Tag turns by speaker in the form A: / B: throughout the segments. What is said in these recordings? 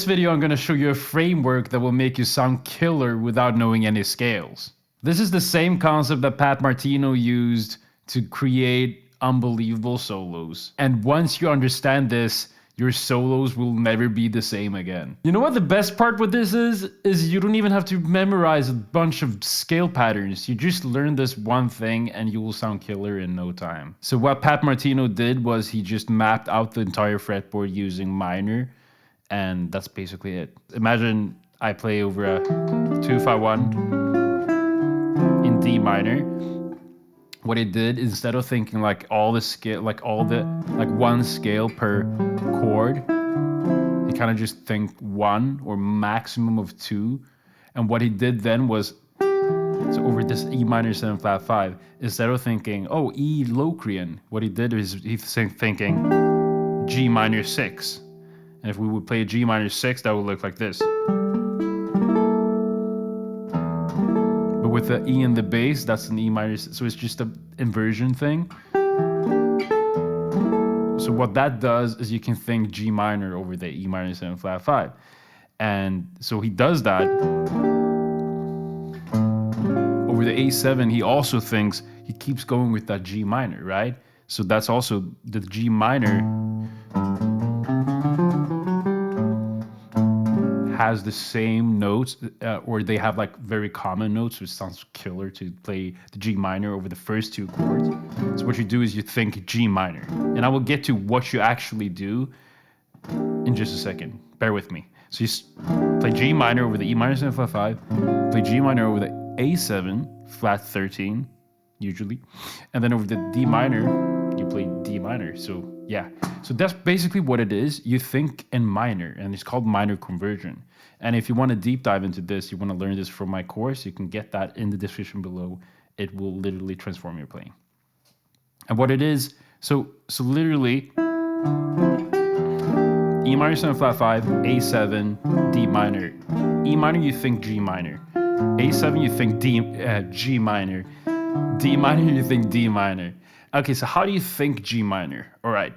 A: this video, I'm going to show you a framework that will make you sound killer without knowing any scales. This is the same concept that Pat Martino used to create unbelievable solos. And once you understand this, your solos will never be the same again. You know what the best part with this is you don't even have to memorize a bunch of scale patterns. You just learn this one thing and you will sound killer in no time. So what Pat Martino did was he just mapped out the entire fretboard using minor, and that's basically it. Imagine I play over a 2-5-1 in D minor. What he did, instead of thinking like all the scale, like one scale per chord, he kind of just think one or maximum of two. And what he did then was, so over this E minor 7 flat 5, instead of thinking, oh, E Locrian, what he did is he's thinking G minor 6. And if we would play a G minor 6, that would look like this. With the E in the bass, that's an E minor, so it's just an inversion thing. So what that does is you can think G minor over the E minor 7 flat 5. And so he does that. Over the A7, he also thinks, he keeps going with that G minor, right? So that's also the G minor has the same notes, or they have like very common notes, which sounds killer to play the G minor over the first two chords. So what you do is you think G minor, and I will get to what you actually do in just a second. Bear with me. So you play G minor over the E minor 7 flat 5, play G minor over the A7 flat 13, usually, and then over the D minor, you play D minor. So yeah, so that's basically what it is. You think in minor, and it's called minor conversion. And if you want to deep dive into this, you want to learn this from my course, you can get that in the description below. It will literally transform your playing. And what it is, so literally, E minor 7 flat 5, A7, D minor. E minor, you think G minor. A7, you think G minor. D minor, you think D minor. Okay, so how do you think G minor? All right,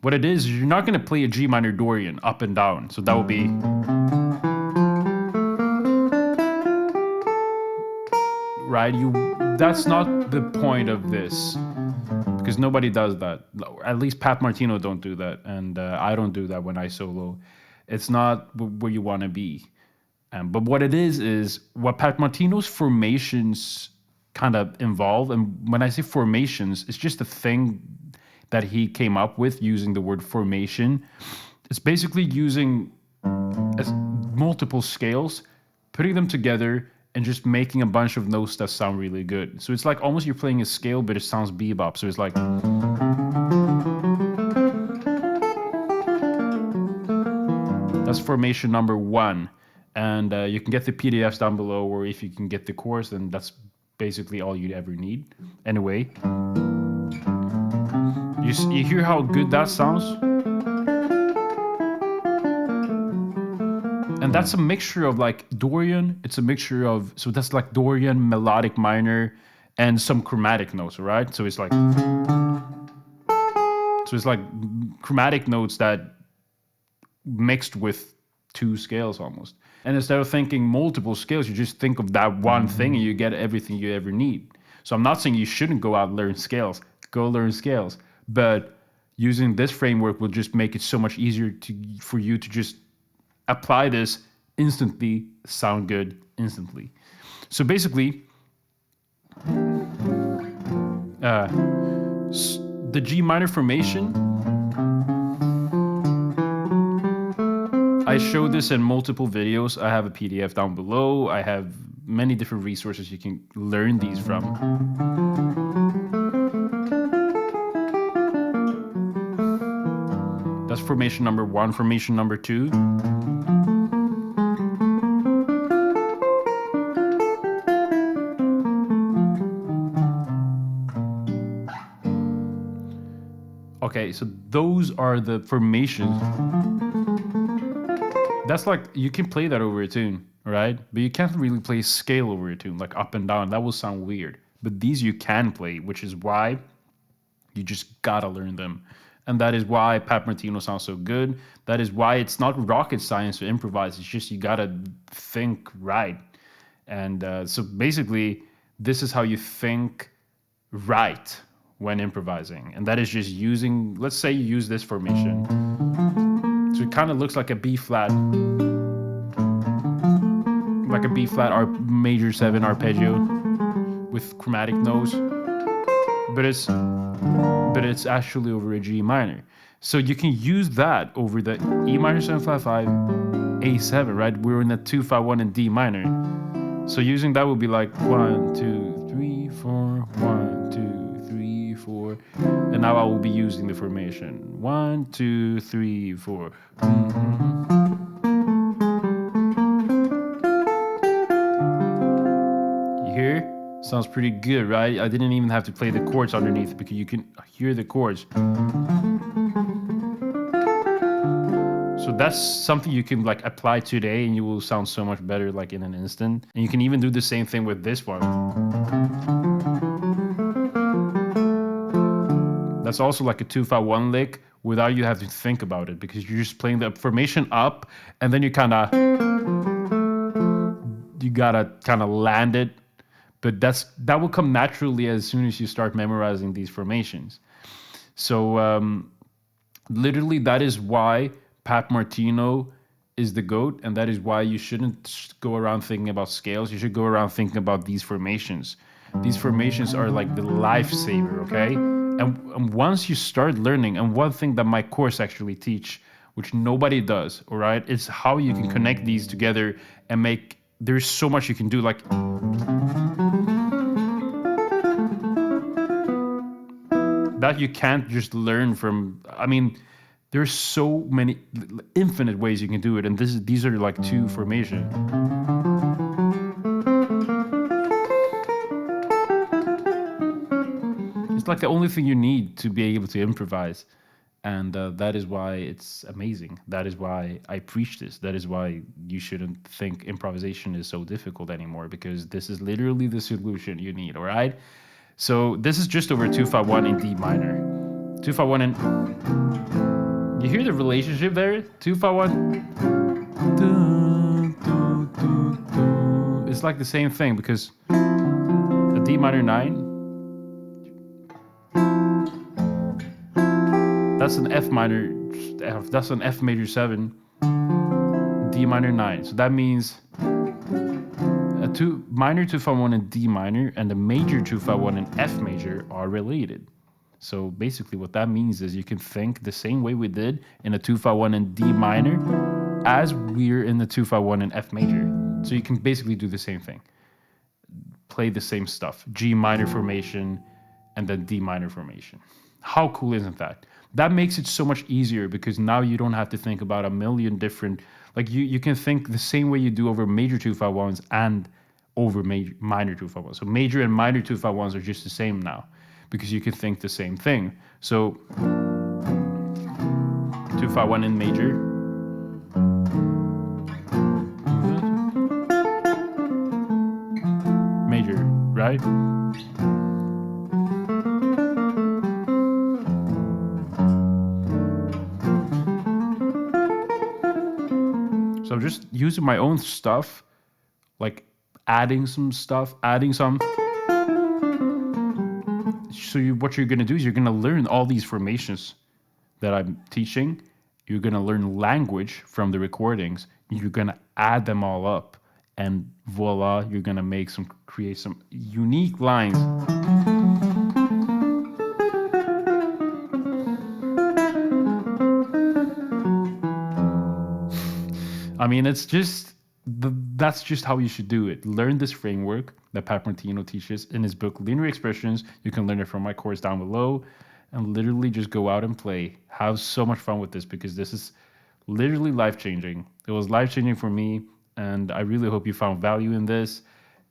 A: what it is you're not going to play a G minor Dorian up and down. So that would be, right? That's not the point of this, because nobody does that. At least Pat Martino don't do that, and I don't do that when I solo. It's not where you want to be. But what it is what Pat Martino's formations kind of involve. And when I say formations, it's just a thing that he came up with using the word formation. It's basically using multiple scales, putting them together, and just making a bunch of notes that sound really good. So it's like almost you're playing a scale, but it sounds bebop. So it's like, that's formation number 1. And you can get the PDFs down below, or if you can get the course, then that's basically all you'd ever need. Anyway, you hear how good that sounds? And that's a mixture of like Dorian, it's a mixture of, so that's like Dorian, melodic minor, and some chromatic notes, right? So it's like chromatic notes that mixed with 2 scales almost. And instead of thinking multiple scales, you just think of that one thing and you get everything you ever need. So I'm not saying you shouldn't go out and learn scales. Go learn scales. But using this framework will just make it so much easier for you to just apply this instantly, sound good instantly. So basically, the G minor formation, I showed this in multiple videos. I have a PDF down below. I have many different resources you can learn these from. That's formation number 1. Formation number 2. Okay, so those are the formations. That's like, you can play that over a tune, right? But you can't really play scale over a tune, like up and down. That will sound weird. But these you can play, which is why you just gotta learn them. And that is why Pat Martino sounds so good. That is why it's not rocket science to improvise. It's just you gotta think right. And so basically, this is how you think right when improvising. And that is just using, let's say you use this formation. So it kind of looks like a B flat, major 7 arpeggio with chromatic notes, but it's actually over a G minor. So you can use that over the E minor 7 flat 5, A7, right? We're in the 2 5 1 in D minor. So using that would be like 1 2 3 4, 1 2 3 4, and now I will be using the formation 1 2 3 4. You hear? Sounds pretty good, right? I didn't even have to play the chords underneath because you can hear the chords. So that's something you can like apply today and you will sound so much better like in an instant. And you can even do the same thing with this one. That's also like a 2 5 1 lick without you having to think about it, because you're just playing the formation up and then you gotta kind of land it. But that will come naturally as soon as you start memorizing these formations. So literally, that is why Pat Martino is the GOAT, and that is why you shouldn't go around thinking about scales. You should go around thinking about these formations. These formations are like the lifesaver, okay? And once you start learning, and one thing that my course actually teach, which nobody does, all right, is how you can connect these together and make, there's so much you can do, like that you can't just learn from. I mean, there's so many infinite ways you can do it, and these are like 2 formation. It's like the only thing you need to be able to improvise, and that is why it's amazing. That is why I preach this. That is why you shouldn't think improvisation is so difficult anymore, because this is literally the solution you need. All right. So this is just over 2 5 1 in D minor. 2 5 1 in. You hear the relationship there? 2 5 1. It's like the same thing, because a D minor 9. That's an F minor. That's an F major 7. D minor 9. So that means a minor 2 5 1 in D minor and a major 2 5 1 in F major are related. So basically what that means is you can think the same way we did in a 2 5 1 in D minor as we're in the 2 5 1 in F major. So you can basically do the same thing. Play the same stuff. G minor formation and then D minor formation. How cool isn't that? That makes it so much easier, because now you don't have to think about a million different, like you can think the same way you do over major 2 5 1s and over minor 2 5 1s. So major and minor 2 5 1s are just the same now, because you can think the same thing. So 2 5 1 in major, major, right? So I'm just using my own stuff, like adding some stuff, adding some. So what you're going to do is you're going to learn all these formations that I'm teaching. You're going to learn language from the recordings. You're going to add them all up, and voila, you're going to create some unique lines. I mean, that's just how you should do it. Learn this framework that Pat Martino teaches in his book, Linear Expressions. You can learn it from my course down below, and literally just go out and play. Have so much fun with this, because this is literally life-changing. It was life-changing for me, and I really hope you found value in this.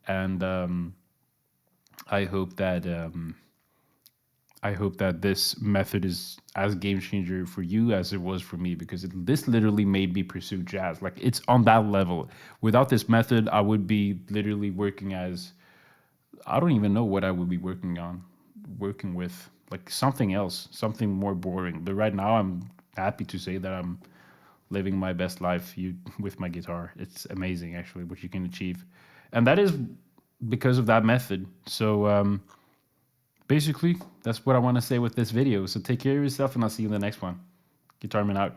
A: And I hope that this method is as game changer for you as it was for me, because this literally made me pursue jazz. Like, it's on that level. Without this method, I would be literally working as, I don't even know what I would be working with. like something else, something more boring. But right now, I'm happy to say that I'm living my best life with my guitar. It's amazing, actually, what you can achieve, and that is because of that method. So basically, that's what I want to say with this video. So take care of yourself, and I'll see you in the next one. GuitArmin out.